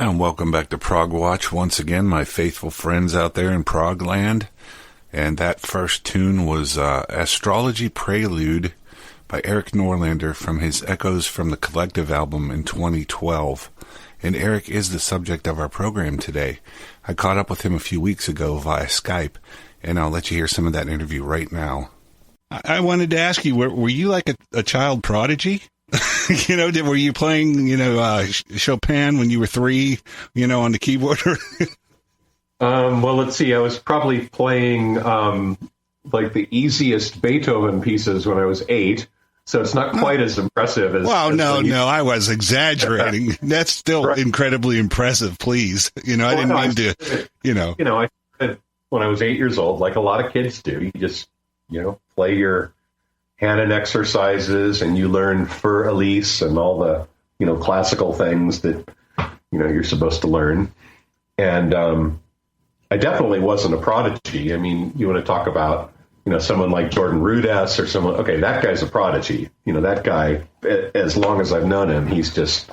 And welcome back to Prog-Watch once again, my faithful friends out there in Prog land. And that first tune was Astrology Prelude by Erik Norlander from his Echoes from the Collective album in 2012. And Erik is the subject of our program today. I caught up with him a few weeks ago via Skype, and I'll let you hear some of that interview right now. I wanted to ask you, were you like a child prodigy? Were you playing, Chopin when you were 3, on the keyboard? Well, let's see. I was probably playing like the easiest Beethoven pieces when I was 8. So it's not quite as impressive as. Well, no, I was exaggerating. That's still incredibly impressive. Please, I didn't mean to. I started when I was 8 years old, like a lot of kids do. You just, play your Hanon exercises, and you learn Für Elise and all the, classical things that, you're supposed to learn. And I definitely wasn't a prodigy. I mean, you want to talk about, someone like Jordan Rudess or someone, okay, that guy's a prodigy. That guy, as long as I've known him, he's just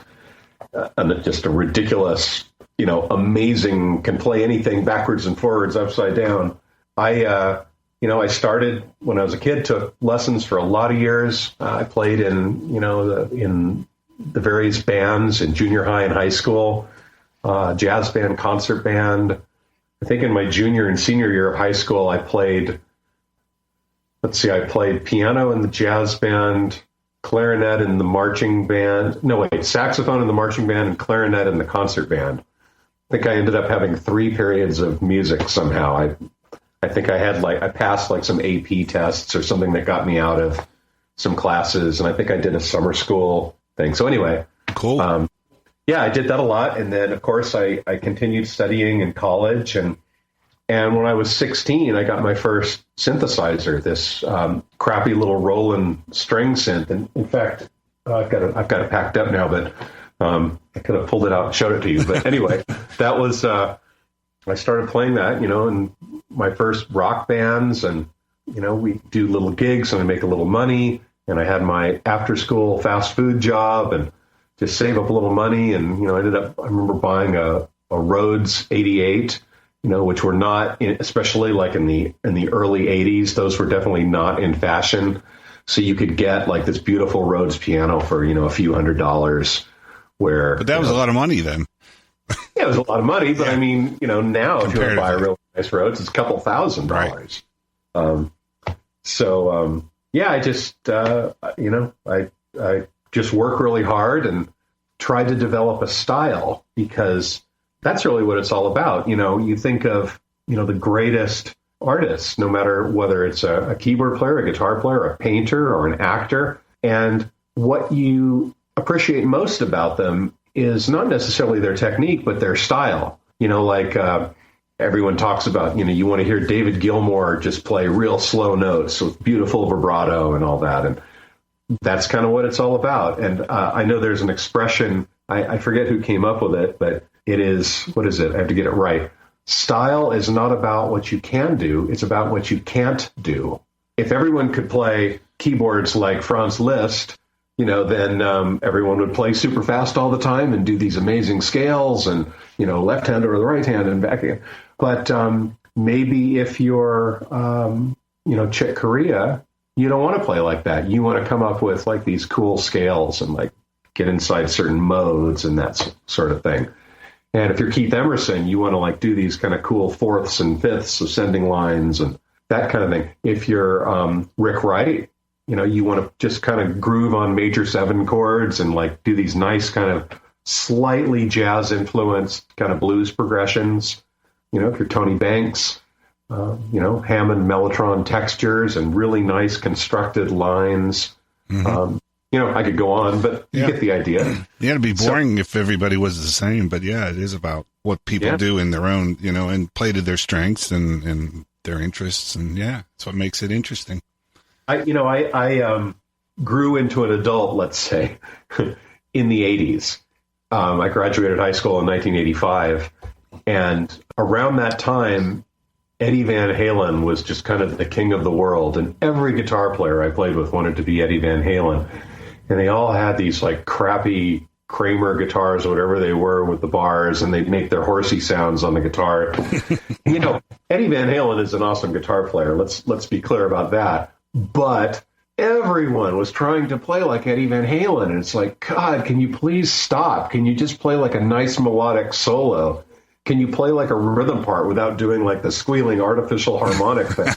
a ridiculous, amazing, can play anything backwards and forwards, upside down. I started when I was a kid, took lessons for a lot of years. I played in, in the various bands in junior high and high school, jazz band, concert band. I think in my junior and senior year of high school, I played piano in the jazz band, clarinet in the marching band. Saxophone in the marching band and clarinet in the concert band. I think I ended up having 3 periods of music somehow. I think I passed like some AP tests or something that got me out of some classes. And I think I did a summer school thing. So anyway, cool. I did that a lot. And then of course I continued studying in college. And when I was 16, I got my first synthesizer, this crappy little Roland string synth. And in fact, I've got it packed up now, but I could have pulled it out and showed it to you. But anyway, that was, I started playing that, in my first rock bands, and, we do little gigs and I make a little money, and I had my after school fast food job and just save up a little money. And, I remember buying a Rhodes 88, which were not, especially like in the early 80s, those were definitely not in fashion. So you could get like this beautiful Rhodes piano for, a few $100s but that was a lot of money then. Yeah, it was a lot of money, but I mean, now if you want to buy a real nice Rhodes, it's a couple $1,000s. Right. I just, I just work really hard and try to develop a style, because that's really what it's all about. You think of, the greatest artists, no matter whether it's a keyboard player, a guitar player, a painter, or an actor, and what you appreciate most about them is not necessarily their technique, but their style. Everyone talks about, you want to hear David Gilmour just play real slow notes with beautiful vibrato and all that. And that's kind of what it's all about. And I know there's an expression, I forget who came up with it, but it is, what is it? I have to get it right. Style is not about what you can do. It's about what you can't do. If everyone could play keyboards like Franz Liszt, then everyone would play super fast all the time and do these amazing scales and, left hand or the right hand and back again. But maybe if you're, Chick Corea, you don't want to play like that. You want to come up with like these cool scales and like get inside certain modes and that sort of thing. And if you're Keith Emerson, you want to like do these kind of cool fourths and fifths ascending lines and that kind of thing. If you're Rick Wright, you want to just kind of groove on major 7 chords and like do these nice kind of slightly jazz influenced kind of blues progressions. If you're Tony Banks, Hammond Mellotron textures and really nice constructed lines. Mm-hmm. I could go on, but you get the idea. Yeah, it'd be boring if everybody was the same, but yeah, it is about what people do in their own, and play to their strengths and their interests. And yeah, that's what makes it interesting. I grew into an adult, let's say, in the 80s. I graduated high school in 1985. And around that time, Eddie Van Halen was just kind of the king of the world. And every guitar player I played with wanted to be Eddie Van Halen. And they all had these like crappy Kramer guitars, whatever they were, with the bars, and they'd make their horsey sounds on the guitar. Eddie Van Halen is an awesome guitar player. Let's be clear about that. But everyone was trying to play like Eddie Van Halen, and it's like, God, can you please stop? Can you just play like a nice melodic solo? Can you play like a rhythm part without doing like the squealing artificial harmonic thing?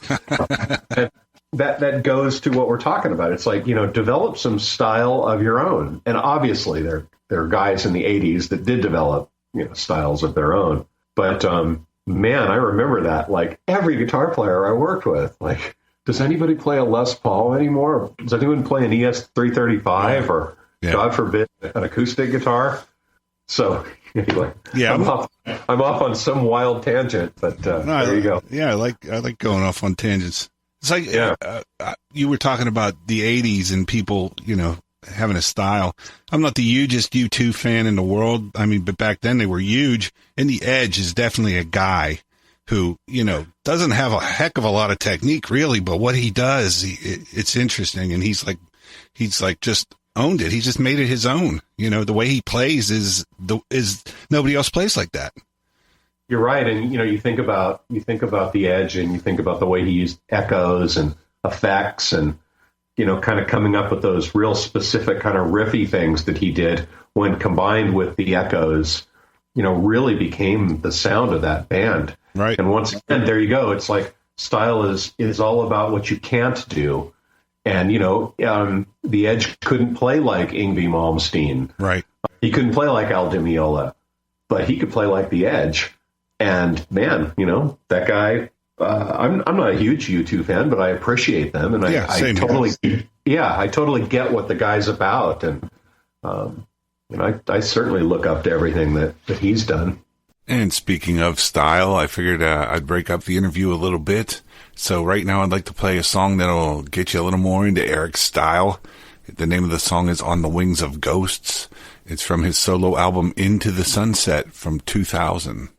And that goes to what we're talking about. It's like, develop some style of your own. And obviously there are guys in the 80s that did develop, styles of their own. But man, I remember that, like, every guitar player I worked with, like, does anybody play a Les Paul anymore? Does anyone play an ES-335 or, God forbid, an acoustic guitar? So anyway, I'm off on some wild tangent, but there you go. Yeah, I like going off on tangents. It's like you were talking about the 80s and people, having a style. I'm not the hugest U2 fan in the world. I mean, but back then they were huge. And the Edge is definitely a guy who, doesn't have a heck of a lot of technique really, but what he does, it's interesting. And he's like just owned it. He just made it his own. The way he plays is nobody else plays like that. You're right. And, you think about the Edge, and you think about the way he used echoes and effects and, kind of coming up with those real specific kind of riffy things that he did, when combined with the echoes, really became the sound of that band. Right. And once again, there you go. It's like style is all about what you can't do. And, the Edge couldn't play like Yngwie Malmsteen. Right. He couldn't play like Al Di Meola, but he could play like the Edge. And man, that guy, I'm not a huge U2 fan, but I appreciate them. And I totally get what the guy's about. And, I certainly look up to everything that he's done. And speaking of style, I figured I'd break up the interview a little bit. So right now I'd like to play a song that'll get you a little more into Erik's style. The name of the song is On the Wings of Ghosts. It's from his solo album Into the Sunset from 2000.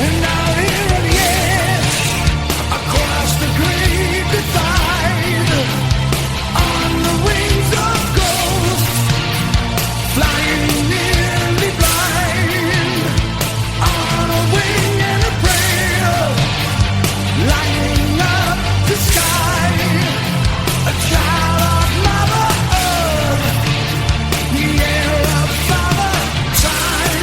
And out here at the edge, across the great divide, on the wings of ghosts, flying nearly blind, on a wing and a prayer, lighting up the sky, a child of Mother Earth, the air of Father Time.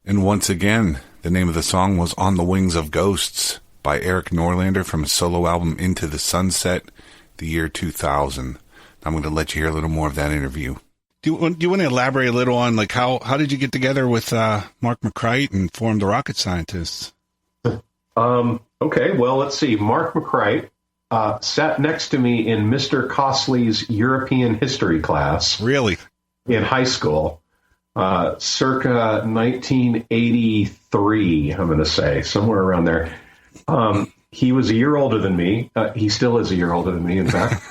And once again, the name of the song was On the Wings of Ghosts by Erik Norlander from his solo album Into the Sunset, the year 2000. I'm going to let you hear a little more of that interview. Do you want to elaborate a little on like how did you get together with Mark McCrite and form the Rocket Scientists? Okay, well, let's see. Mark McCrite sat next to me in Mr. Costley's European history class. Really? In high school. Circa 1983, I'm going to say, somewhere around there. He was a year older than me. He still is a year older than me, in fact.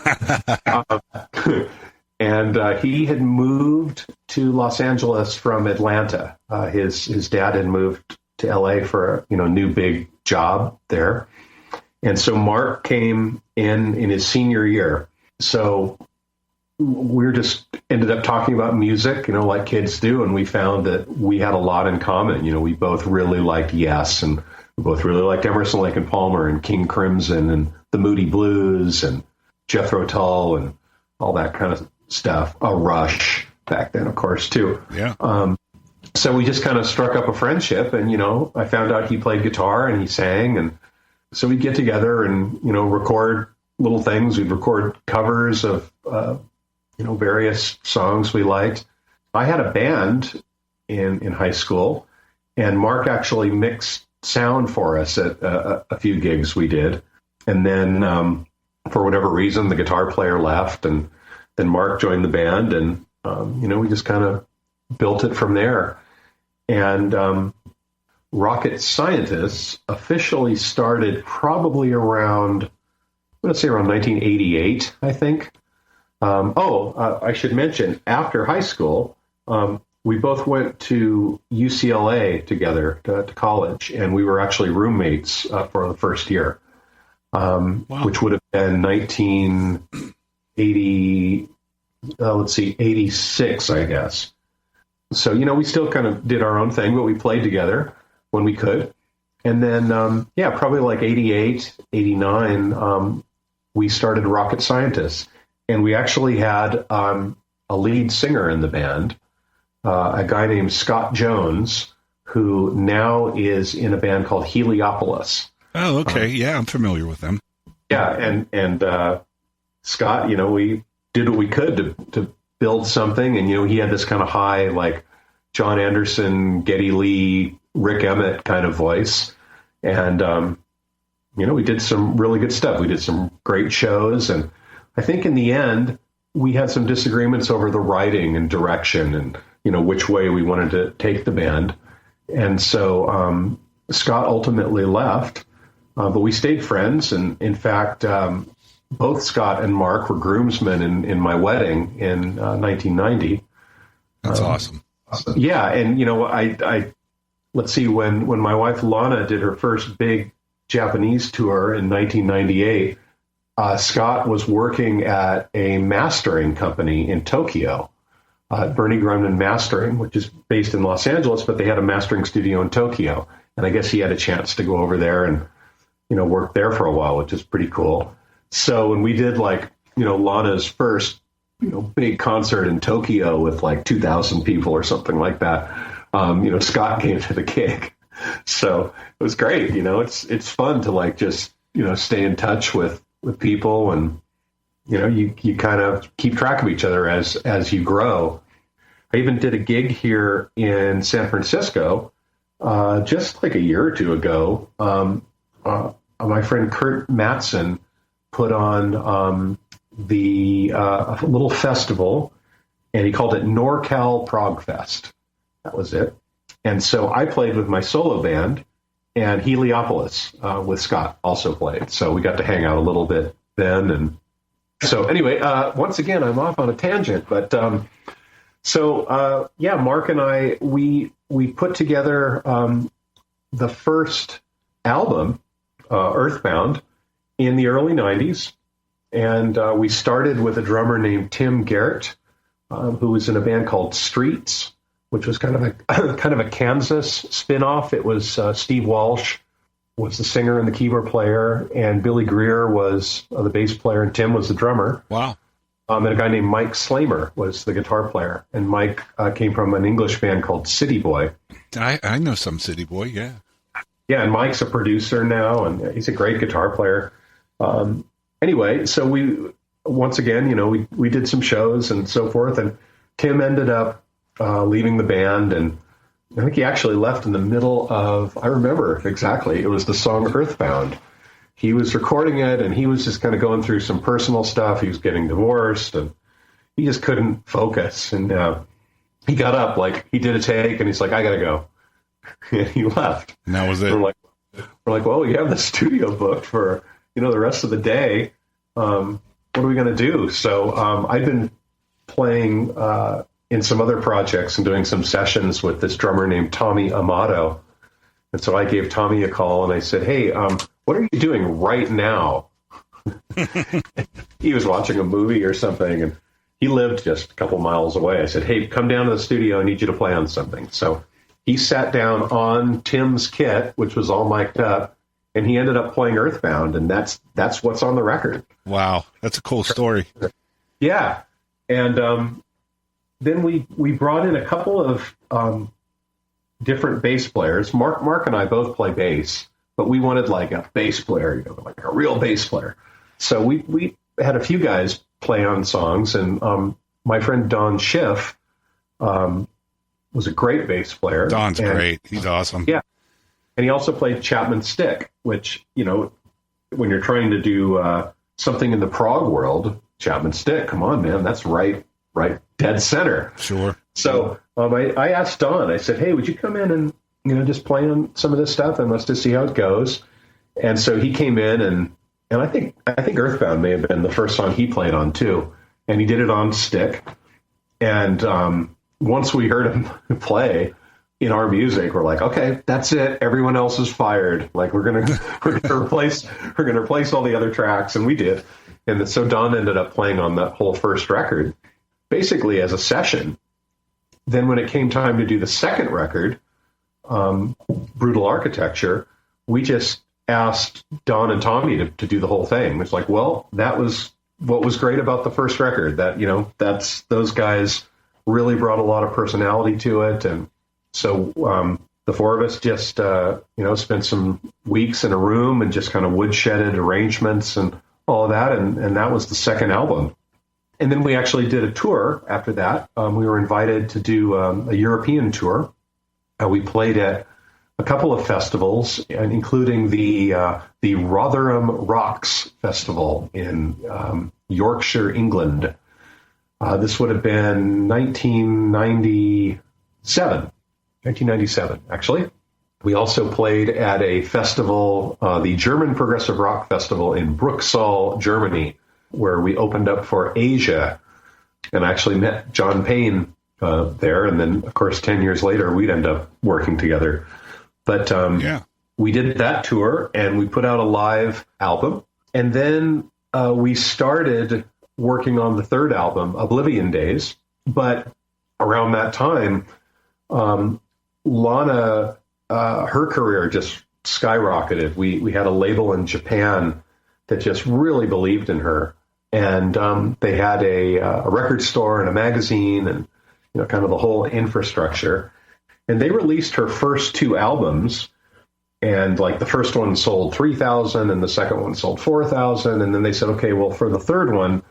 And he had moved to Los Angeles from Atlanta. His dad had moved to LA for a new big job there. And so Mark came in his senior year. So we just ended up talking about music, like kids do, and we found that we had a lot in common. We both really liked Yes, and we both really liked Emerson, Lake and Palmer, and King Crimson, and the Moody Blues, and Jethro Tull, and all that kind of stuff. Rush back then, of course, too. Yeah. So we just kind of struck up a friendship, and I found out he played guitar and he sang, and so we'd get together and record little things. We'd record covers of various songs we liked. I had a band in high school, and Mark actually mixed sound for us at a few gigs we did. And then for whatever reason, the guitar player left, and then Mark joined the band, and we just kind of built it from there. And Rocket Scientists officially started probably around 1988, I think. I should mention, after high school, we both went to UCLA together to college, and we were actually roommates for the first year, which would have been 1980, 86, I guess. So, we still kind of did our own thing, but we played together when we could. And then, probably like 88, 89, we started Rocket Scientists. And we actually had a lead singer in the band, a guy named Scott Jones, who now is in a band called Heliopolis. Oh, okay. Yeah, I'm familiar with them. Yeah, and Scott, we did what we could to build something, and he had this kind of high, like John Anderson, Geddy Lee, Rick Emmett kind of voice, and we did some really good stuff. We did some great shows, and I think in the end we had some disagreements over the writing and direction, and which way we wanted to take the band, and so Scott ultimately left. But we stayed friends, and in fact, both Scott and Mark were groomsmen in my wedding in 1990. That's awesome. Yeah, and I let's see, when my wife Lana did her first big Japanese tour in 1998, Scott was working at a mastering company in Tokyo, Bernie Grundman Mastering, which is based in Los Angeles, but they had a mastering studio in Tokyo, and I guess he had a chance to go over there and work there for a while, which is pretty cool. So when we did Lana's first, big concert in Tokyo with like 2,000 people or something like that, Scott came to the gig. So it was great. It's fun to just, stay in touch with people, and, you kind of keep track of each other as you grow. I even did a gig here in San Francisco, just like a year or two ago. My friend Kurt Mattson put on a little festival, and he called it NorCal Prog Fest. That was it. And so I played with my solo band, and Heliopolis with Scott also played. So we got to hang out a little bit then. And so anyway, once again, I'm off on a tangent. But Mark and I, we put together the first album, Earthbound, in the early 90s. And we started with a drummer named Tim Garrett, who was in a band called Streets, which was kind of a Kansas spin-off. It was Steve Walsh was the singer and the keyboard player, and Billy Greer was the bass player, and Tim was the drummer. Wow. And a guy named Mike Slamer was the guitar player. And Mike came from an English band called City Boy. I know some City Boy, yeah. Yeah, and Mike's a producer now, and he's a great guitar player. Anyway, so we, once again, we did some shows and so forth, and Tim ended up leaving the band, and I think he actually left in the middle of, I remember exactly, it was the song Earthbound. He was recording it, and he was just kind of going through some personal stuff. He was getting divorced, and he just couldn't focus. And he got up, he did a take, and he's like, I got to go. And he left. And that was it. We're like, well, you have the studio booked for, the rest of the day. What are we going to do? So I've been playing in some other projects and doing some sessions with this drummer named Tommy Amato. And so I gave Tommy a call, and I said, hey, what are you doing right now? He was watching a movie or something, and he lived just a couple miles away. I said, hey, come down to the studio. I need you to play on something. So he sat down on Tim's kit, which was all mic'd up, and he ended up playing Earthbound, and that's what's on the record. Wow, that's a cool story. Yeah. And then we brought in a couple of different bass players. Mark and I both play bass, but we wanted a bass player, like a real bass player. So we had a few guys play on songs, and my friend Don Schiff was a great bass player. Don's great. He's awesome. Yeah. And he also played Chapman Stick, which, when you're trying to do something in the prog world, Chapman Stick, come on, man, that's right dead center. Sure. So I asked Don, I said, hey, would you come in and, just play on some of this stuff, and let's just see how it goes. And so he came in, and I think Earthbound may have been the first song he played on too. And he did it on stick. And once we heard him play in our music, we're like, okay, that's it. Everyone else is fired. We're gonna replace all the other tracks, and we did. And so Don ended up playing on that whole first record, basically as a session. then when it came time to do the second record, Brutal Architecture, we just asked Don and Tommy to do the whole thing. It's like, well, that was what was great about the first record, that, that's, those guys really brought a lot of personality to it. And so the four of us just, spent some weeks in a room and just kind of woodshedded arrangements and all of that. And that was the second album. And then we actually did a tour after that. We were invited to do a European tour. We played at a couple of festivals, and including the Rotherham Rocks Festival in Yorkshire, England. This would have been 1997, actually. We also played at a festival, the German Progressive Rock Festival in Bruchsal, Germany, where we opened up for Asia, and I actually met John Payne there. And then, of course, 10 years later, we'd end up working together. But we did that tour, and we put out a live album. And then we started working on the third album, Oblivion Days. But around that time, Lana, her career just skyrocketed. We had a label in Japan that just really believed in her. And they had a record store and a magazine and, kind of the whole infrastructure. And they released her first two albums. And like the first one sold 3,000 and the second one sold 4,000. And then they said, okay, well, for the third one,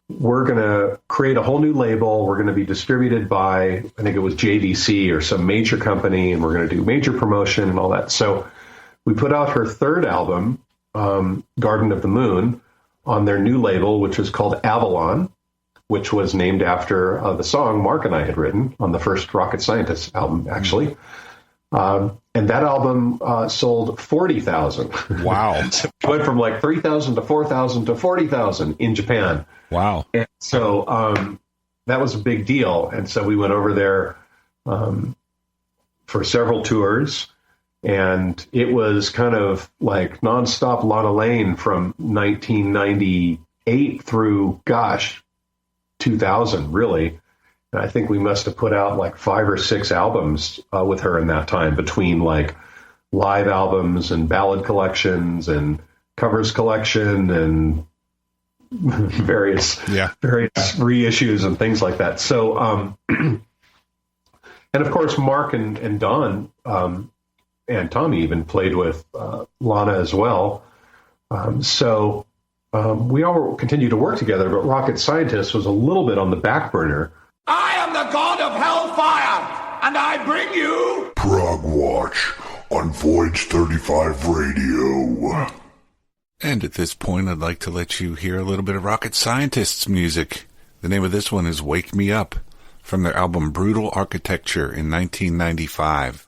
we're going to create a whole new label. We're going to be distributed by, I think it was JVC or some major company, and we're going to do major promotion and all that. So we put out her third album, Garden of the Moon, on their new label, which was called Avalon, which was named after the song Mark and I had written on the first Rocket Scientist album, actually. And that album sold 40,000. Wow. So it went from like 3,000 to 4,000 to 40,000 in Japan. Wow. And so that was a big deal. And so we went over there for several tours. And it was kind of like nonstop Lana Lane from 1998 through, 2000, really. And I think we must have put out like 5 or 6 albums with her in that time, between like live albums and ballad collections and covers collection and various reissues and things like that. So, and of course, Mark and Don and Tommy even played with Lana as well. So we all continued to work together, but Rocket Scientist was a little bit on the back burner. I am the god of hellfire, and I bring you Prog-Watch on Voyage 35 Radio. And at this point, I'd like to let you hear a little bit of Rocket Scientist's music. The name of this one is Wake Me Up, from their album Brutal Architecture in 1995.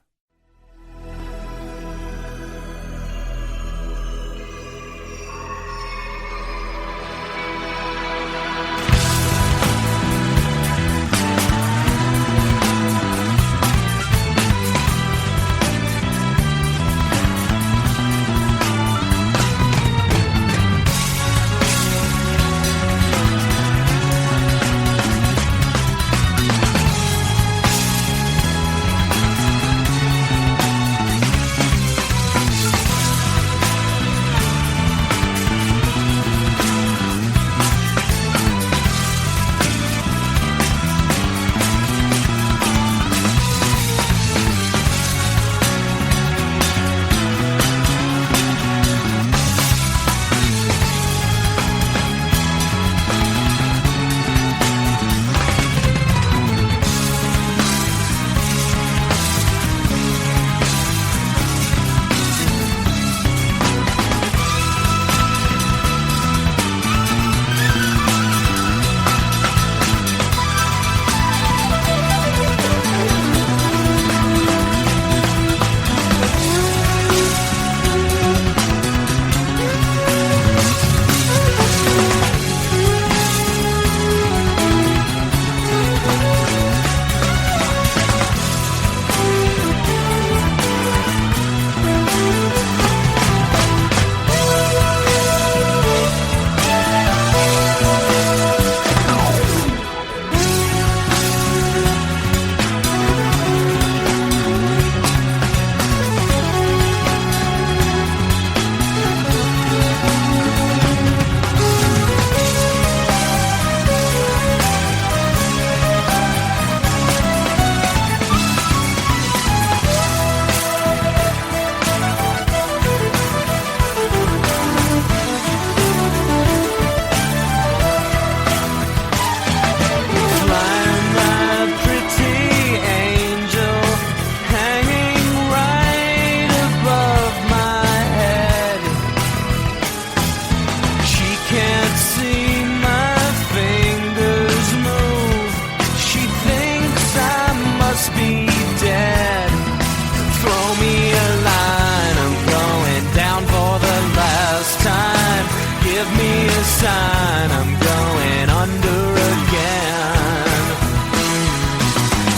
sign I'm going under again.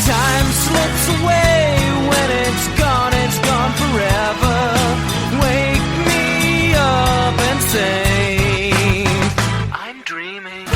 Time slips away when it's gone forever. Wake me up and say I'm dreaming.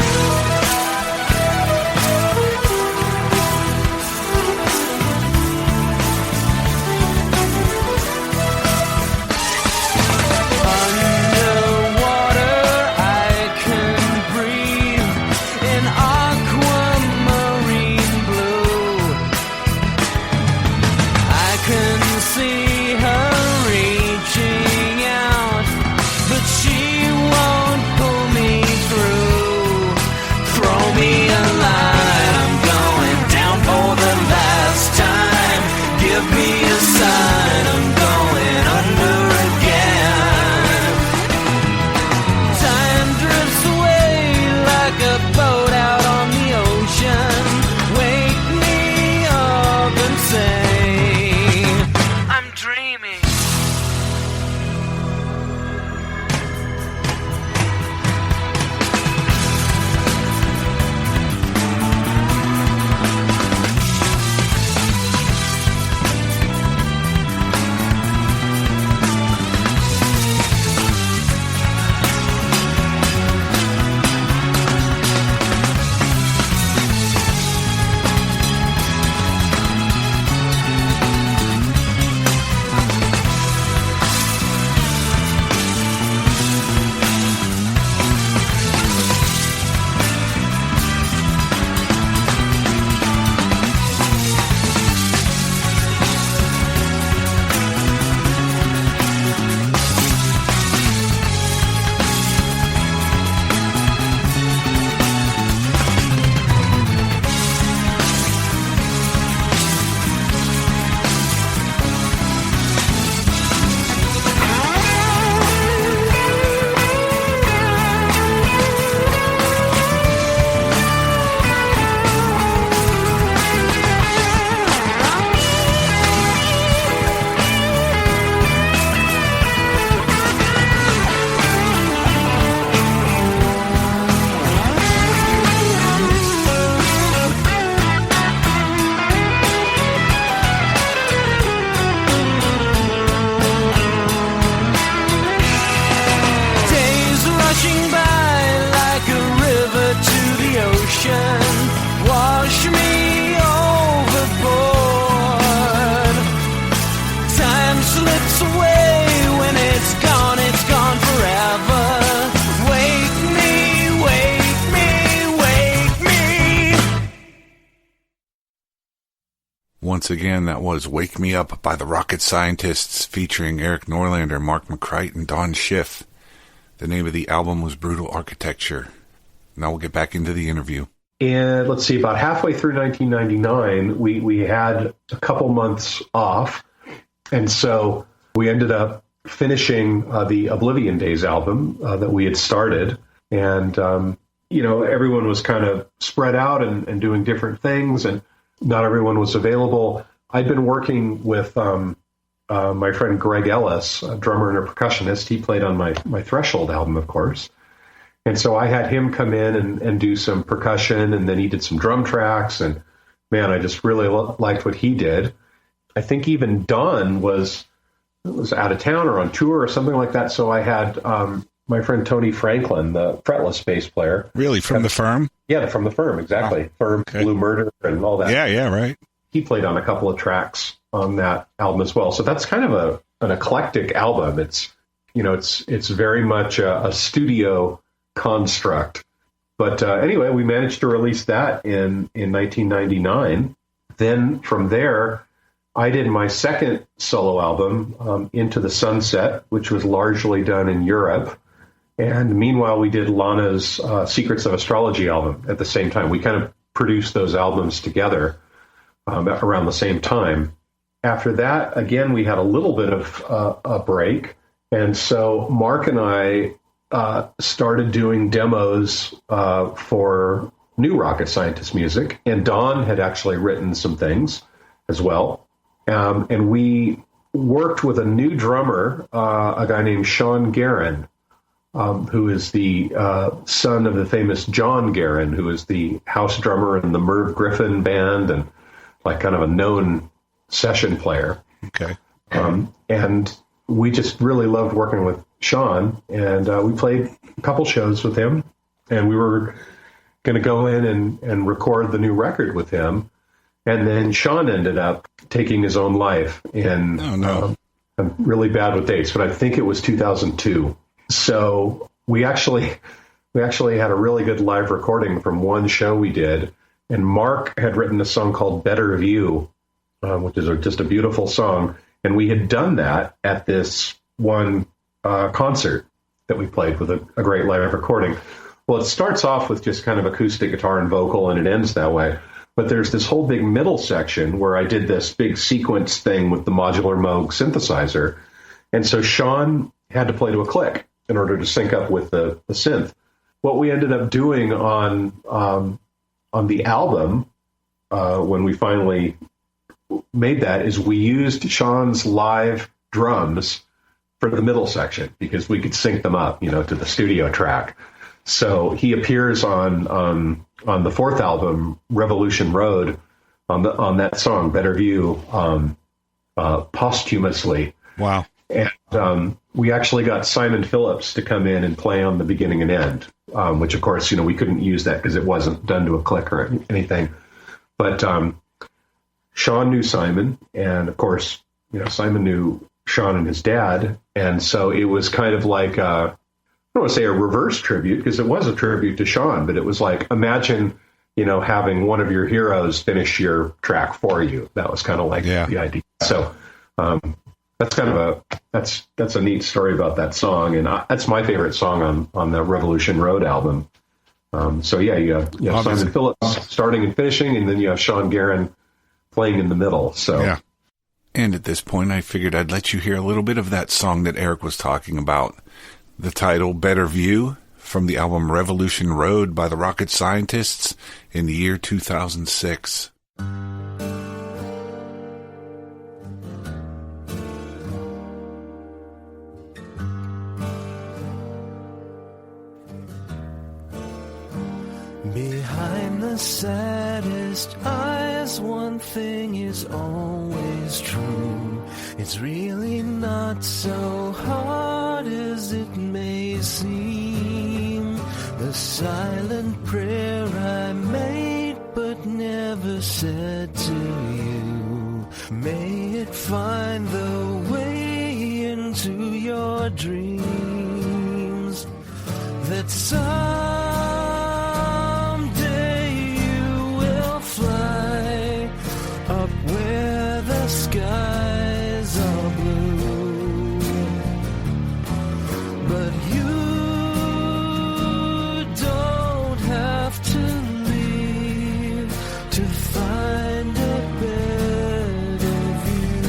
Wash me overboard. Time slips away when it's gone forever. Wake me, wake me, wake me. Once again, that was Wake Me Up by the Rocket Scientists featuring Erik Norlander, Mark McCrite, and Don Schiff. The name of the album was Brutal Architecture. Now we'll get back into the interview. And let's see, about halfway through 1999, we had a couple months off. And so we ended up finishing the Oblivion Days album that we had started. And, everyone was kind of spread out and doing different things, and not everyone was available. I'd been working with my friend Greg Ellis, a drummer and a percussionist. He played on my Threshold album, of course. And so I had him come in and do some percussion, and then he did some drum tracks. And man, I just really liked what he did. I think even Don was out of town or on tour or something like that. So I had my friend Tony Franklin, the fretless bass player. Really? From the Firm? Yeah, from the Firm, exactly. Wow. Firm, Okay. Blue Murder, and all that. Yeah, right. He played on a couple of tracks on that album as well. So that's kind of an eclectic album. It's very much a studio construct. But anyway, we managed to release that in 1999. Then from there, I did my second solo album, Into the Sunset, which was largely done in Europe. And meanwhile, we did Lana's Secrets of Astrology album at the same time. We kind of produced those albums together around the same time. After that, again, we had a little bit of a break. And so Mark and I started doing demos for new Rocket Scientist music. And Don had actually written some things as well. And we worked with a new drummer, a guy named Sean Guerin, who is the son of the famous John Guerin, who is the house drummer in the Merv Griffin band and like kind of a known session player. Okay. And we just really loved working with Sean, and we played a couple shows with him, and we were going to go in and record the new record with him. And then Sean ended up taking his own life in, I'm really bad with dates, but I think it was 2002. So we actually had a really good live recording from one show we did. And Mark had written a song called Better View, which is just a beautiful song. And we had done that at this one concert that we played with a great live recording. Well, it starts off with just kind of acoustic guitar and vocal, and it ends that way. But there's this whole big middle section where I did this big sequence thing with the modular Moog synthesizer. And so Sean had to play to a click in order to sync up with the synth. What we ended up doing on the album, when we finally made that, is we used Sean's live drums for the middle section because we could sync them up, to the studio track. So he appears on the fourth album, Revolution Road, on that song, Better View, posthumously. Wow. And we actually got Simon Phillips to come in and play on the beginning and end, which, of course, we couldn't use that because it wasn't done to a click or anything. But Sean knew Simon, and, of course, Simon knew Sean and his dad. And so it was kind of like I don't want to say a reverse tribute, because it was a tribute to Sean, but it was like, imagine, having one of your heroes finish your track for you. That was kind of like the idea. So that's kind of that's a neat story about that song. And that's my favorite song on the Revolution Road album. So you have Simon Phillips starting and finishing, and then you have Sean Guerin playing in the middle. So. Yeah. And at this point, I figured I'd let you hear a little bit of that song that Erik was talking about. The title, Better View, from the album Revolution Road by the Rocket Scientists in the year 2006. Behind the saddest eyes, one thing is always true. It's really not so hard as it may seem. The silent prayer I made but never said to you, may it find the way into your dreams. That someday you will fly up where the skies are blue, but you don't have to leave to find a better view.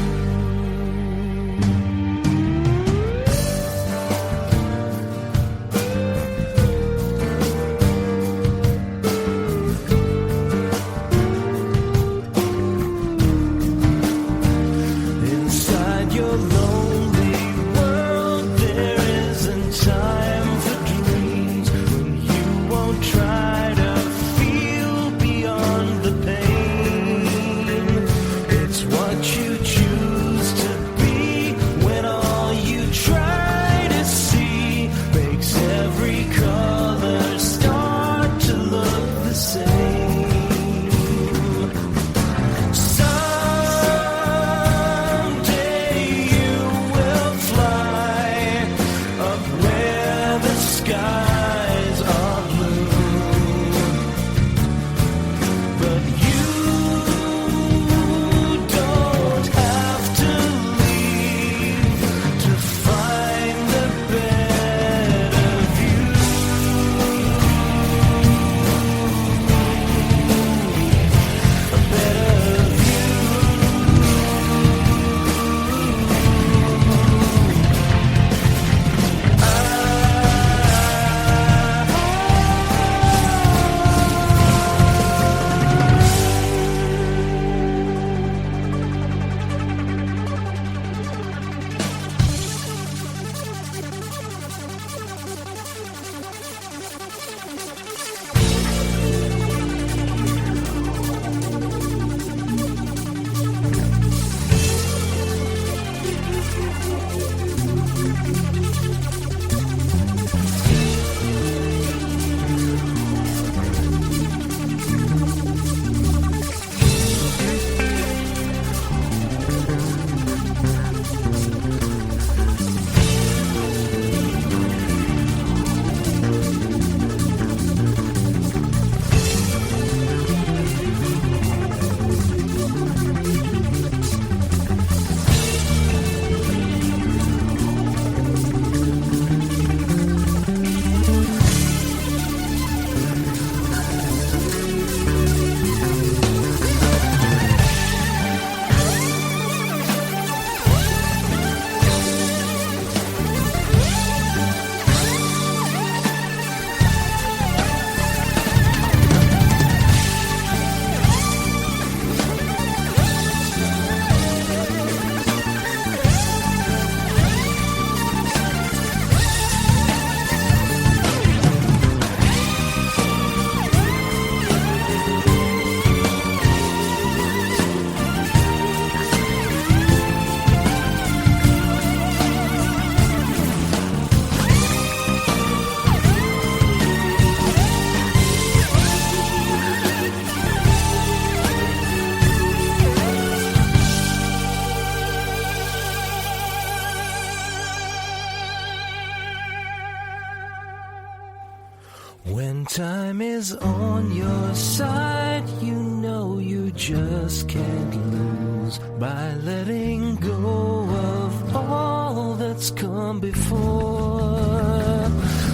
When time is on your side, you know you just can't lose by letting go of all that's come before.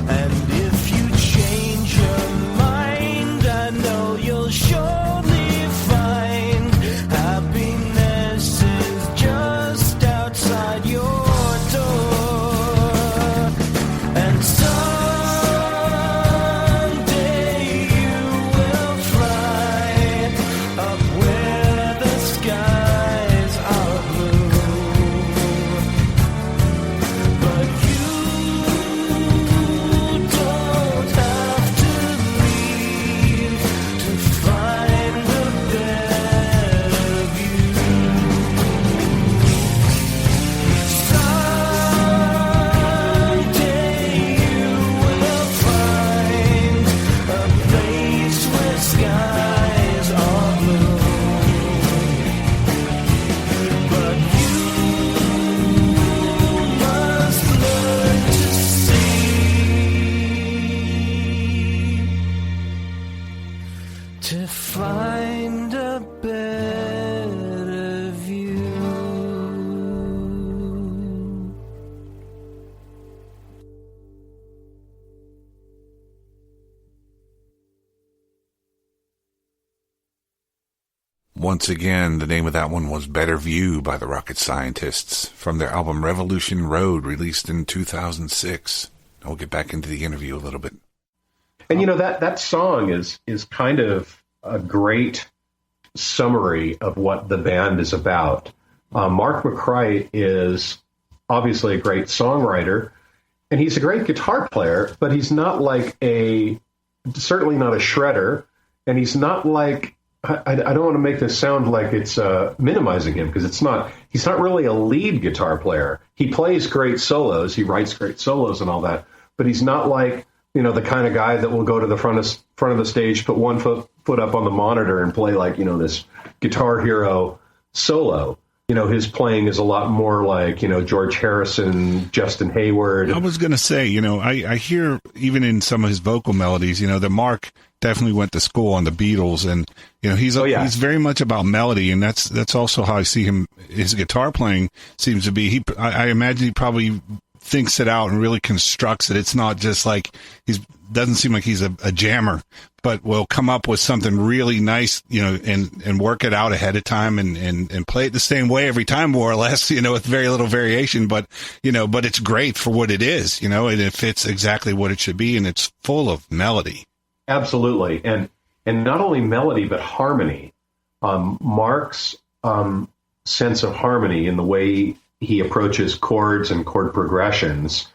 And if you change your mind, I know you'll surely find happiness is just outside your door. And someday you will fly up where the skies are blue. But you don't have to leave to find a better view. Someday you will find a place where skies are blue. But you must learn to see, to find a better view. Once again, the name of that one was Better View by the Rocket Scientists from their album Revolution Road, released in 2006. We'll get back into the interview a little bit. And that song is kind of a great summary of what the band is about. Mark McCrite is obviously a great songwriter, and he's a great guitar player, but he's not certainly not a shredder, and he's not like, I don't want to make this sound like it's minimizing him, because he's not really a lead guitar player. He plays great solos, he writes great solos and all that, but he's not like, the kind of guy that will go to the front of the stage, put one foot up on the monitor and play like, this Guitar Hero solo. His playing is a lot more like, George Harrison, Justin Hayward. I was going to say, I hear even in some of his vocal melodies, that Mark definitely went to school on the Beatles, and he's very much about melody, and that's also how I see him. His guitar playing seems to be. I imagine he probably thinks it out and really constructs it. It's not just like doesn't seem like he's a jammer, but will come up with something really nice, and work it out ahead of time and play it the same way every time, more or less, with very little variation, but it's great for what it is, and it fits exactly what it should be, and it's full of melody. Absolutely. And not only melody, but harmony. Mark's sense of harmony in the way he approaches chords and chord progressions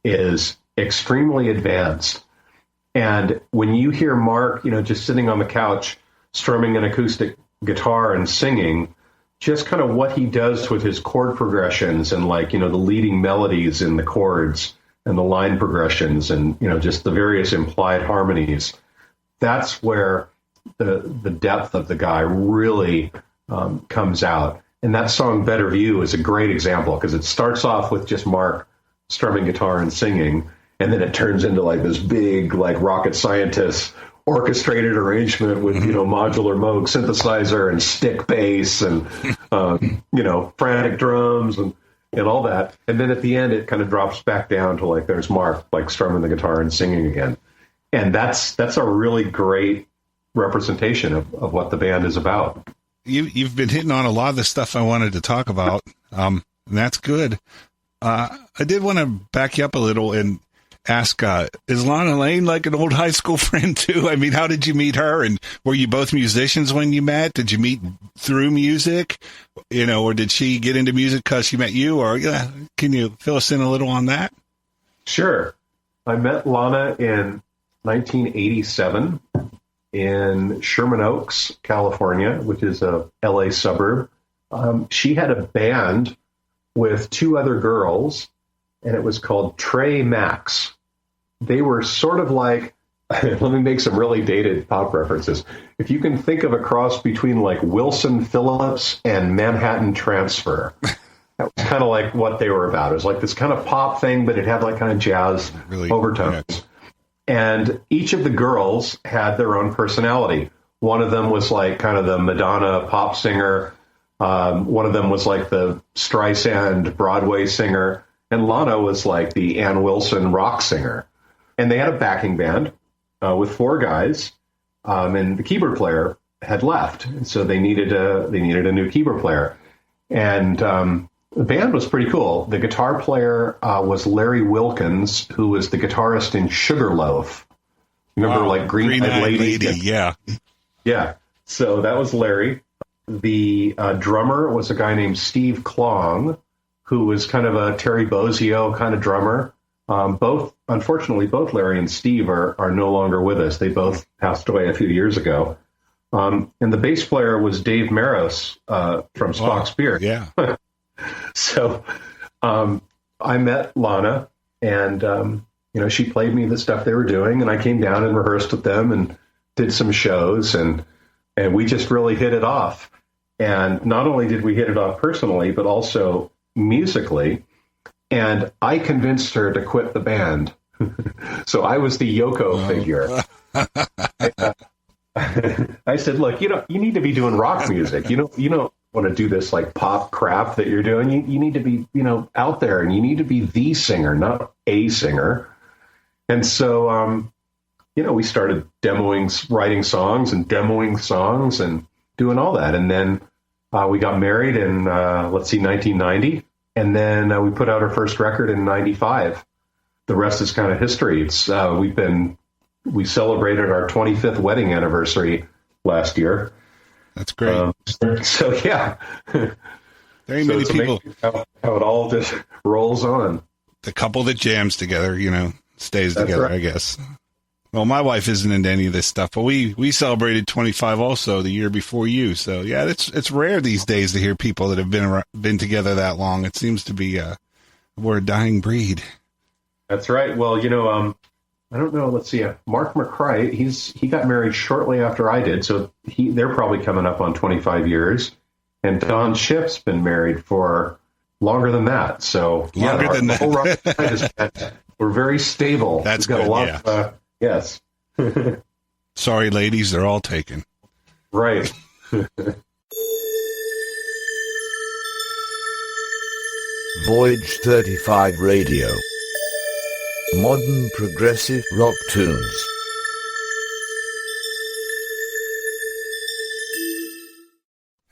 is extremely advanced. And when you hear Mark, just sitting on the couch, strumming an acoustic guitar and singing, just kind of what he does with his chord progressions and the leading melodies in the chords and the line progressions and, just the various implied harmonies, that's where the depth of the guy really comes out. And that song, Better View, is a great example, because it starts off with just Mark strumming guitar and singing, and then it turns into this big, Rocket Scientist orchestrated arrangement with, modular Moog synthesizer and stick bass and, frantic drums and all that. And then at the end, it kind of drops back down to there's Mark, strumming the guitar and singing again. And that's a really great representation of what the band is about. You've been hitting on a lot of the stuff I wanted to talk about, and that's good. I did want to back you up a little and ask, is Lana Lane like an old high school friend too? I mean, how did you meet her? And were you both musicians when you met? Did you meet through music, or did she get into music because she met you? Or can you fill us in a little on that? Sure. I met Lana in 1987 in Sherman Oaks, California, which is a LA suburb. She had a band with two other girls, and it was called Trey Max. They were sort of like, let me make some really dated pop references. If you can think of a cross between Wilson Phillips and Manhattan Transfer, that was kind of like what they were about. It was like this kind of pop thing, but it had kind of jazz overtones. Yeah. And each of the girls had their own personality. One of them was like kind of the Madonna pop singer. One of them was like the Streisand Broadway singer. And Lana was like the Ann Wilson rock singer. And they had a backing band with 4 guys. And the keyboard player had left. And so they needed a new keyboard player. And the band was pretty cool. The guitar player was Larry Wilkins, who was the guitarist in Sugarloaf. Remember, like Green-Eyed Lady? Yeah. Yeah. So that was Larry. The drummer was a guy named Steve Klong, who was kind of a Terry Bozzio kind of drummer. Unfortunately, both Larry and Steve are no longer with us. They both passed away a few years ago. And the bass player was Dave Maros from Spock's Beer. Yeah. So I met Lana, and she played me the stuff they were doing, and I came down and rehearsed with them and did some shows, and we just really hit it off. And not only did we hit it off personally, but also musically. And I convinced her to quit the band. So I was the Yoko figure. I said, look, you need to be doing rock music. You don't want to do this like pop crap that you're doing. You need to be, out there, and you need to be the singer, not a singer. And so, we started writing songs and demoing songs and doing all that. And then we got married in, 1990. And then we put out our first record in 95. The rest is kind of history. It's we celebrated our 25th wedding anniversary last year. That's great. So yeah, Very many people. How it all just rolls on. The couple that jams together, stays That's together, right. I guess. Well, my wife isn't into any of this stuff, but we celebrated 25 also the year before you. So yeah, it's rare these days to hear people that have been together that long. It seems to be we're a dying breed. That's right. Well, I don't know. Let's see. Mark McCray, he got married shortly after I did, so they're probably coming up on 25 years. And Don Schiff's been married for longer than that. So Longer than that. The whole rock side is, we're very stable. That's We've got good, a lot yeah. of, yes. Sorry, ladies, they're all taken. Right. Voyage 35 Radio. Modern progressive rock tunes.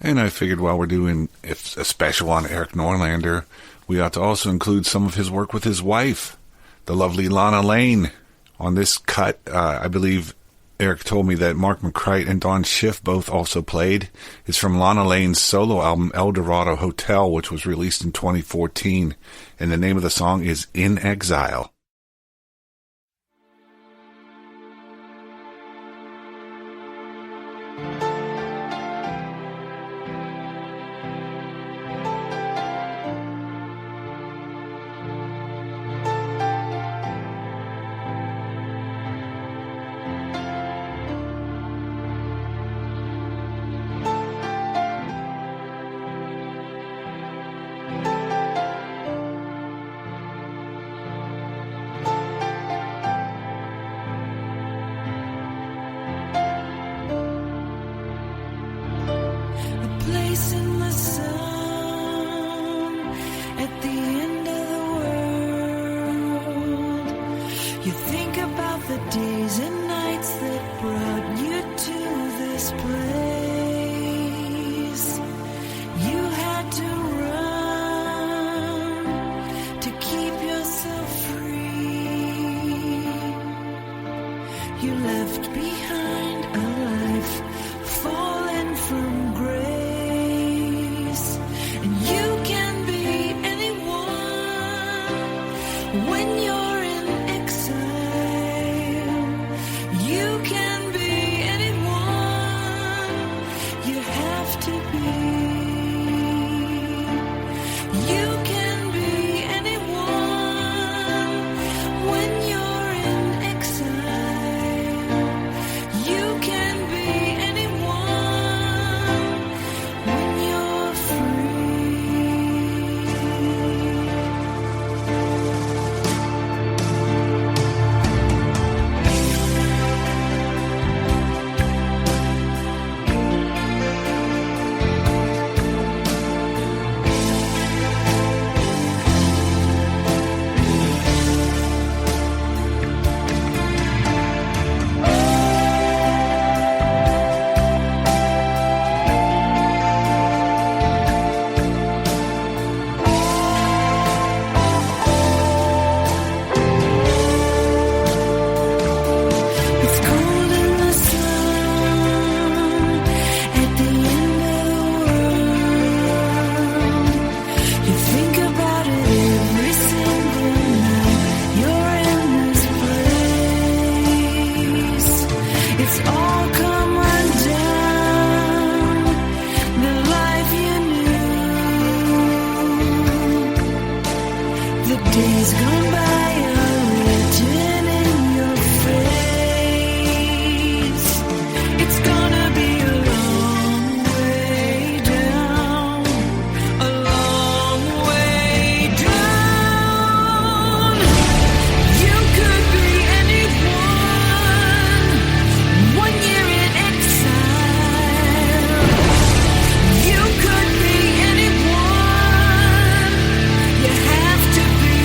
And I figured while we're doing a special on Erik Norlander, we ought to also include some of his work with his wife, the lovely Lana Lane. On this cut, I believe Erik told me that Mark McCray and Don Schiff both also played. It's from Lana Lane's solo album El Dorado Hotel, which was released in 2014. And the name of the song is In Exile. From grace, and you can be anyone. Days gone by are written in your face. It's gonna be a long way down, a long way down. You could be anyone, 1 year in exile. You could be anyone. You have to be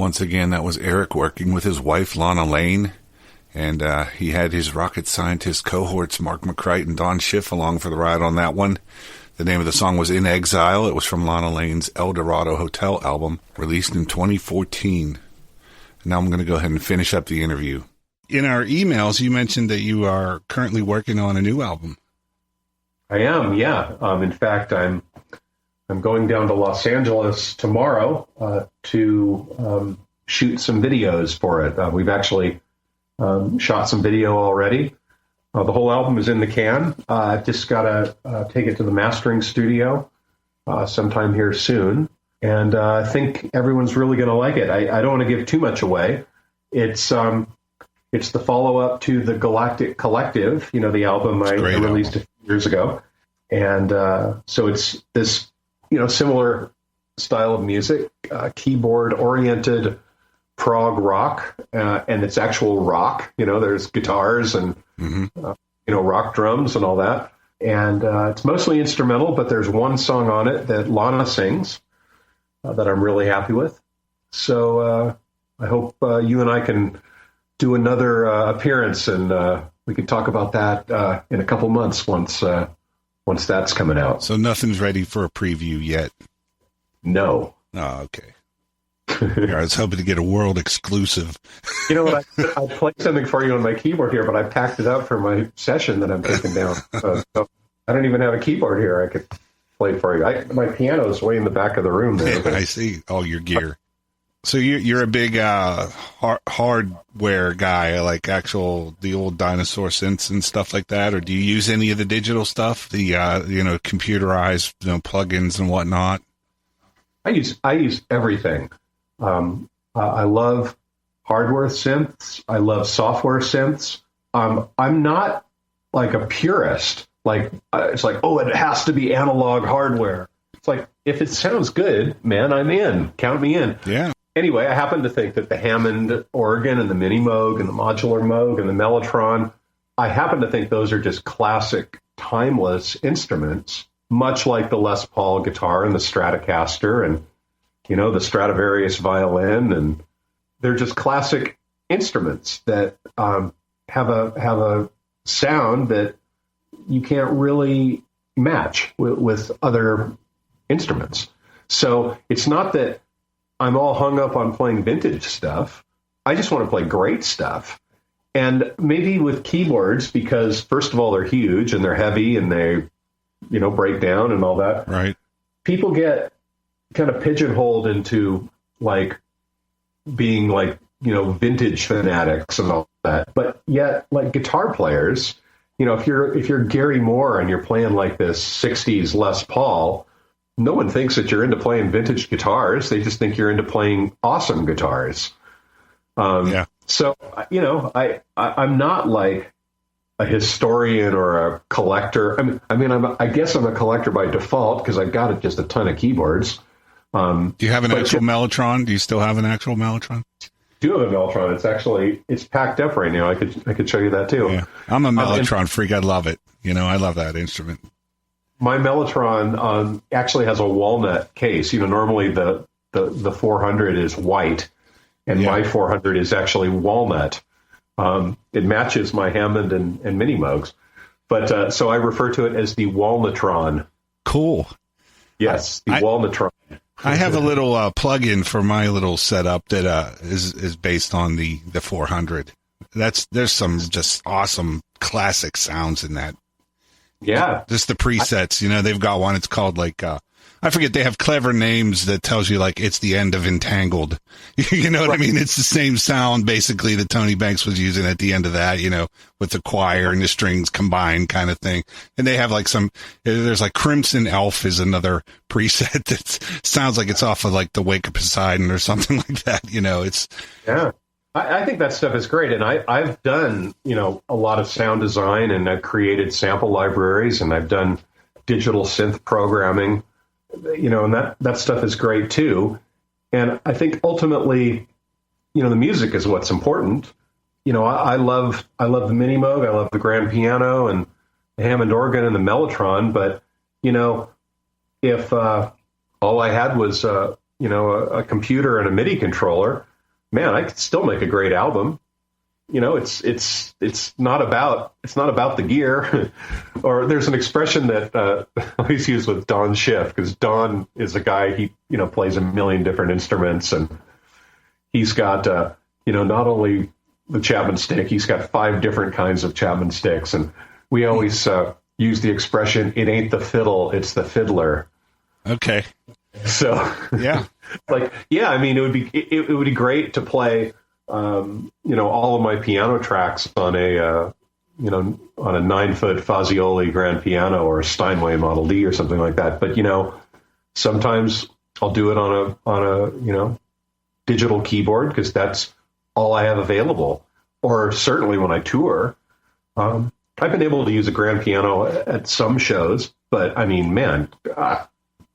Once again, that was Erik working with his wife, Lana Lane. And he had his rocket scientist cohorts, Mark McCrite and Don Schiff, along for the ride on that one. The name of the song was In Exile. It was from Lana Lane's El Dorado Hotel album, released in 2014. Now I'm going to go ahead and finish up the interview. In our emails, you mentioned that you are currently working on a new album. I am, yeah. In fact, I'm going down to Los Angeles tomorrow to shoot some videos for it. We've actually shot some video already. The whole album is in the can. I've just got to take it to the mastering studio sometime here soon. And I think everyone's really going to like it. I don't want to give too much away. It's the follow-up to the Galactic Collective, the album I released a few years ago. And so it's this, similar style of music, keyboard-oriented prog rock, and it's actual rock. There's guitars and, rock drums and all that. And it's mostly instrumental, but there's one song on it that Lana sings that I'm really happy with. So I hope you and I can do another appearance, and we can talk about that in a couple months once that's coming out. So nothing's ready for a preview yet? No. Oh, okay. I was hoping to get a world exclusive. You know what? I played something for you on my keyboard here, but I packed it up for my session that I'm taking down. So I don't even have a keyboard here I could play for you. My piano is way in the back of the room there. Yeah, I see all your gear. So you're a big hardware guy, like the old dinosaur synths and stuff like that, or do you use any of the digital stuff, the computerized plugins and whatnot? I use everything. I love hardware synths. I love software synths. I'm not like a purist. It's like, oh, it has to be analog hardware. It's like, if it sounds good, man, I'm in. Count me in. Yeah. Anyway, I happen to think that the Hammond organ and the Mini Moog and the Modular Moog and the Mellotron, I happen to think those are just classic, timeless instruments, much like the Les Paul guitar and the Stratocaster and, the Stradivarius violin. And they're just classic instruments that have a sound that you can't really match with other instruments. So it's not that I'm all hung up on playing vintage stuff. I just want to play great stuff. And maybe with keyboards, because first of all, they're huge and they're heavy and they, break down and all that. Right. People get kind of pigeonholed into being vintage fanatics and all that. But yet, guitar players, if you're Gary Moore and you're playing like this 60s Les Paul, no one thinks that you're into playing vintage guitars. They just think you're into playing awesome guitars. Yeah. So, I'm not like a historian or a collector. I guess I'm a collector by default because I've got just a ton of keyboards. Do you have an actual Mellotron? Do you still have an actual Mellotron? Do have a Mellotron. It's packed up right now. I could show you that too. Yeah. I'm a Mellotron freak. I love it. I love that instrument. My Mellotron actually has a walnut case. Normally the 400 is white, and my 400 is actually walnut. It matches my Hammond and Mini Moogs, but so I refer to it as the Walnutron. Cool. Yes, the Walnutron. I have a little plug-in for my little setup that is based on the 400. There's some just awesome classic sounds in that. Yeah. Just the presets, they've got one. It's called I forget, they have clever names that tells you it's the end of Entangled. You know what I mean? It's the same sound basically that Tony Banks was using at the end of that, with the choir and the strings combined kind of thing. And they have there's Crimson Elf is another preset that sounds like it's off of the Wake of Poseidon or something like that. Yeah. I think that stuff is great. And I've done, a lot of sound design, and I've created sample libraries, and I've done digital synth programming, and that stuff is great too. And I think ultimately, the music is what's important. I love the Mini Moog. I love the grand piano and the Hammond organ and the Mellotron. But, if all I had was, a computer and a MIDI controller, man, I could still make a great album. You know, it's not about the gear. Or there's an expression that I always use with Don Schiff, because Don is a guy, he plays a million different instruments, and he's got not only the Chapman stick, he's got 5 different kinds of Chapman sticks, and we always use the expression, "It ain't the fiddle, it's the fiddler." Okay. So Yeah. I mean, it would be great to play, all of my piano tracks on a 9-foot Fazioli grand piano or a Steinway Model D or something like that. But, sometimes I'll do it on a digital keyboard, because that's all I have available. Or certainly when I tour, I've been able to use a grand piano at some shows, but I mean, man,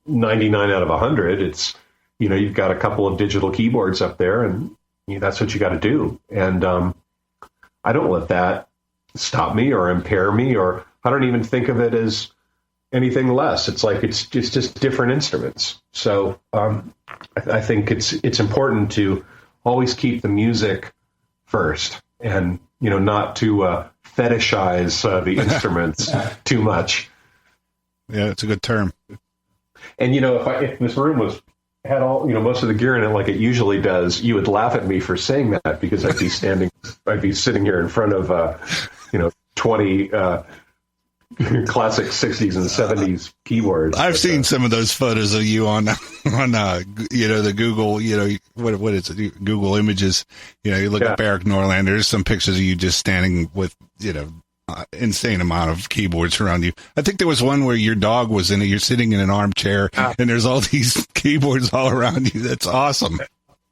99 out of 100, it's, you've got a couple of digital keyboards up there, and that's what you got to do. And I don't let that stop me or impair me, or I don't even think of it as anything less. It's like it's just different instruments. So I think it's important to always keep the music first, and not to fetishize the instruments too much. Yeah, it's a good term. And if this room had all most of the gear in it like it usually does, you would laugh at me for saying that, because I'd be sitting here in front of 20 classic 60s and 70s keyboards. I've seen some of those photos of you on the Google, what is it, Google Images. You look up Erik Norlander, there's some pictures of you just standing with insane amount of keyboards around you. I think there was one where your dog was in it. You're sitting in an armchair, and there's all these keyboards all around you. That's awesome.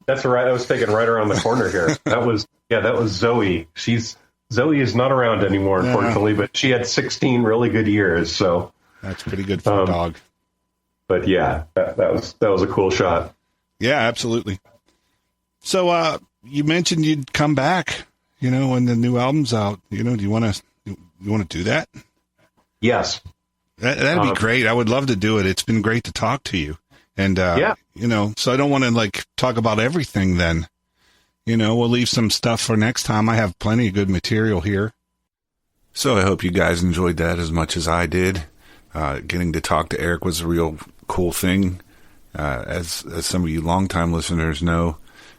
That's right. I was taken right around the corner here. That was Zoe. Zoe is not around anymore, unfortunately, but she had 16 really good years. So that's pretty good for a dog. But yeah, that was a cool shot. Yeah, absolutely. So you mentioned you'd come back, when the new album's out. Do you want to do that? Yes. That'd be great. I would love to do it. It's been great to talk to you. And, so I don't want to talk about everything then. We'll leave some stuff for next time. I have plenty of good material here. So I hope you guys enjoyed that as much as I did. Getting to talk to Erik was a real cool thing. As some of you longtime listeners know,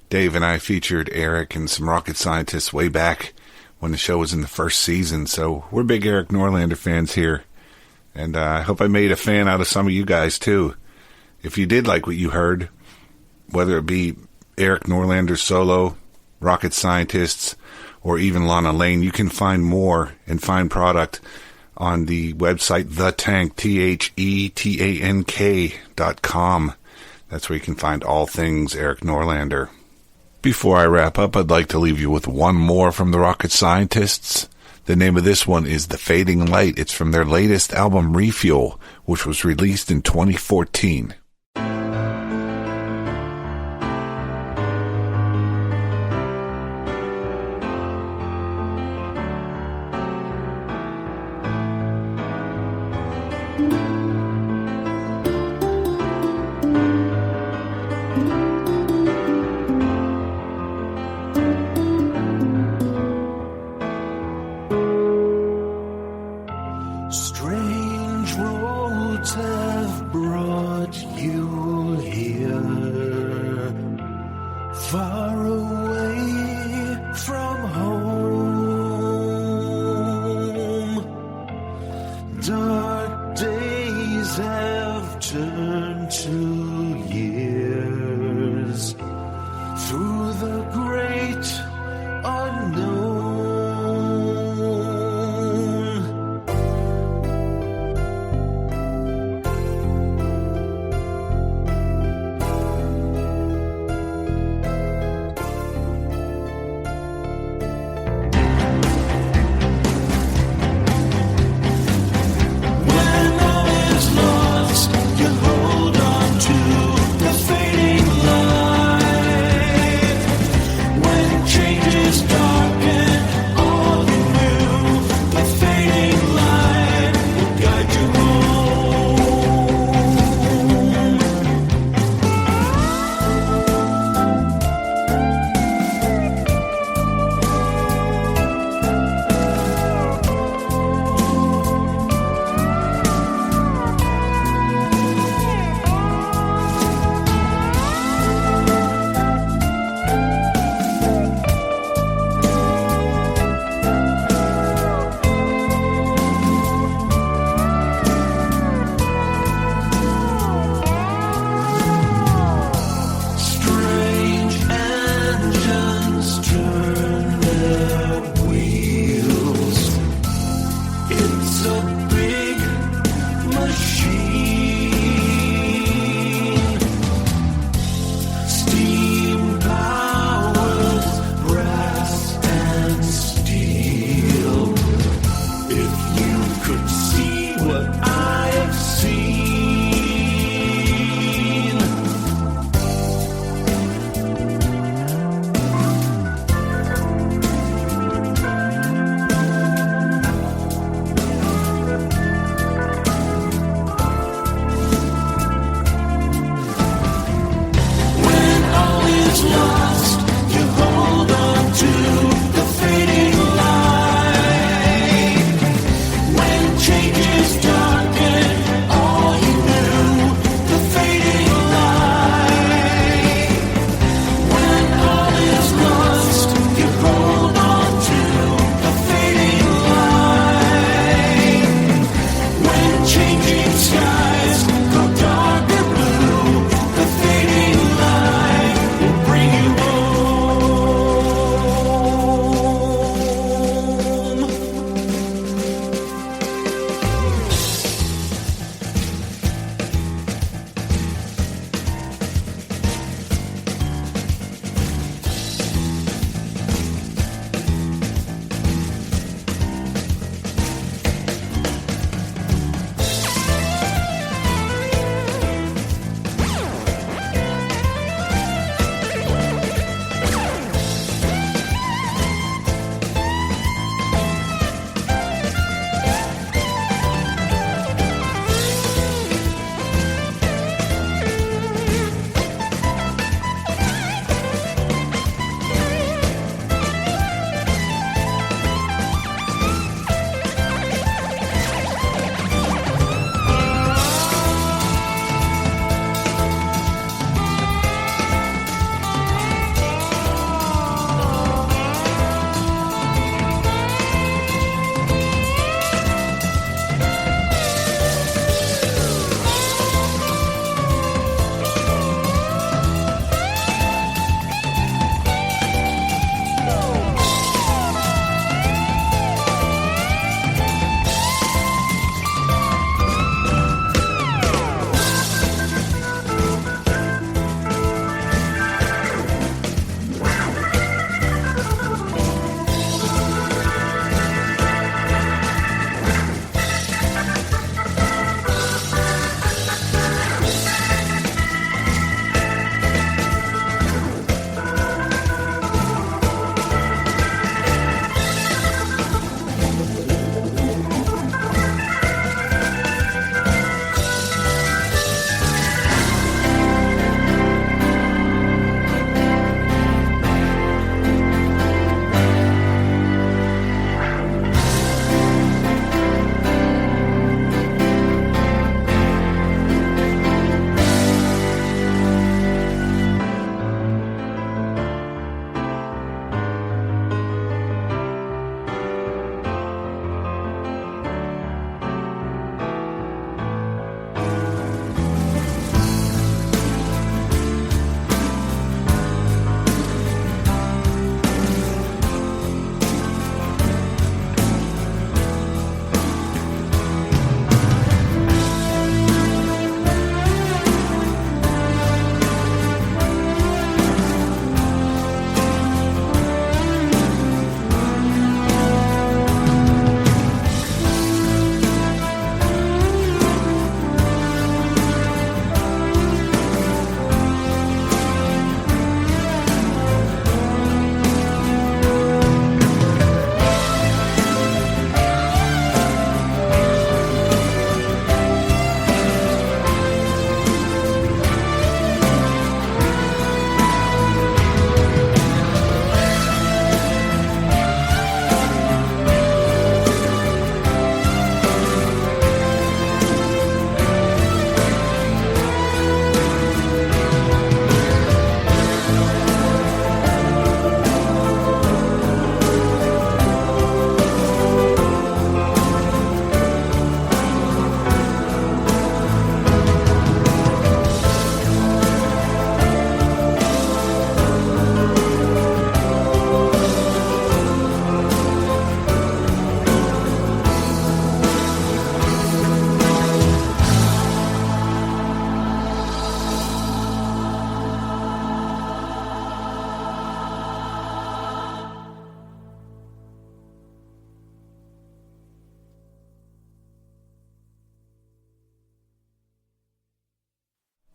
Dave and I featured Erik and some rocket scientists way back when the show was in the first season. So we're big Erik Norlander fans here. And I hope I made a fan out of some of you guys too. If you did like what you heard, whether it be Erik Norlander solo, rocket scientists, or even Lana Lane, you can find more and find product on the website thetank, TheTank.com. That's where you can find all things Erik Norlander. Before I wrap up, I'd like to leave you with one more from the Rocket Scientists. The name of this one is The Fading Light. It's from their latest album, Refuel, which was released in 2014. Strange roads have brought you here, far away from home. Dark days have turned to years through the great unknown.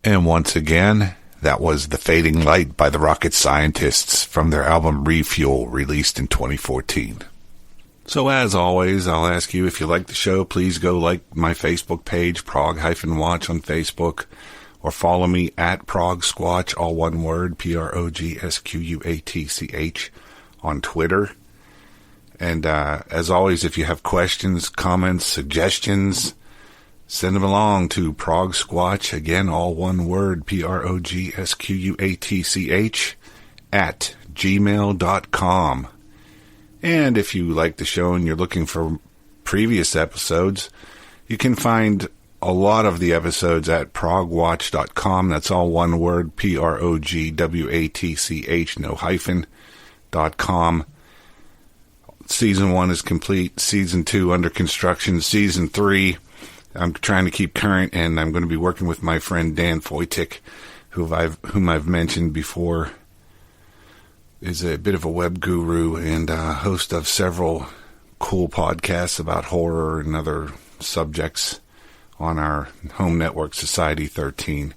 And once again, that was The Fading Light by the Rocket Scientists from their album Refuel, released in 2014. So as always, I'll ask you, if you like the show, please go like my Facebook page, Prog-Watch on Facebook, or follow me at Prog-Squatch, all one word, PROGSQUATCH, on Twitter. And as always, if you have questions, comments, suggestions, send them along to Prog-Squatch, again, all one word, PROGSQUATCH, at gmail.com. And if you like the show and you're looking for previous episodes, you can find a lot of the episodes at progwatch.com. That's all one word, PROGWATCH, no hyphen, .com. Season 1 is complete. Season 2 under construction. Season 3, I'm trying to keep current, and I'm going to be working with my friend Dan Foytik, whom I've mentioned before, is a bit of a web guru and host of several cool podcasts about horror and other subjects on our home network, Society 13.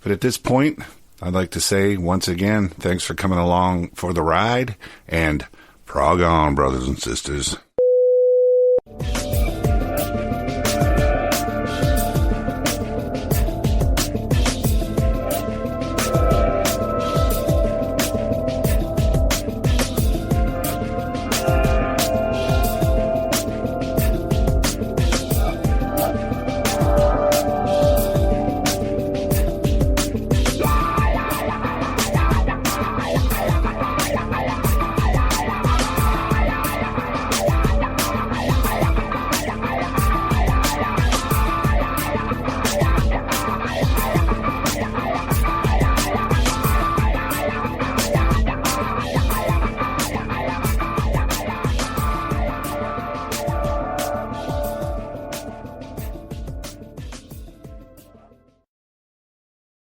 But at this point, I'd like to say once again, thanks for coming along for the ride, and prog on, brothers and sisters.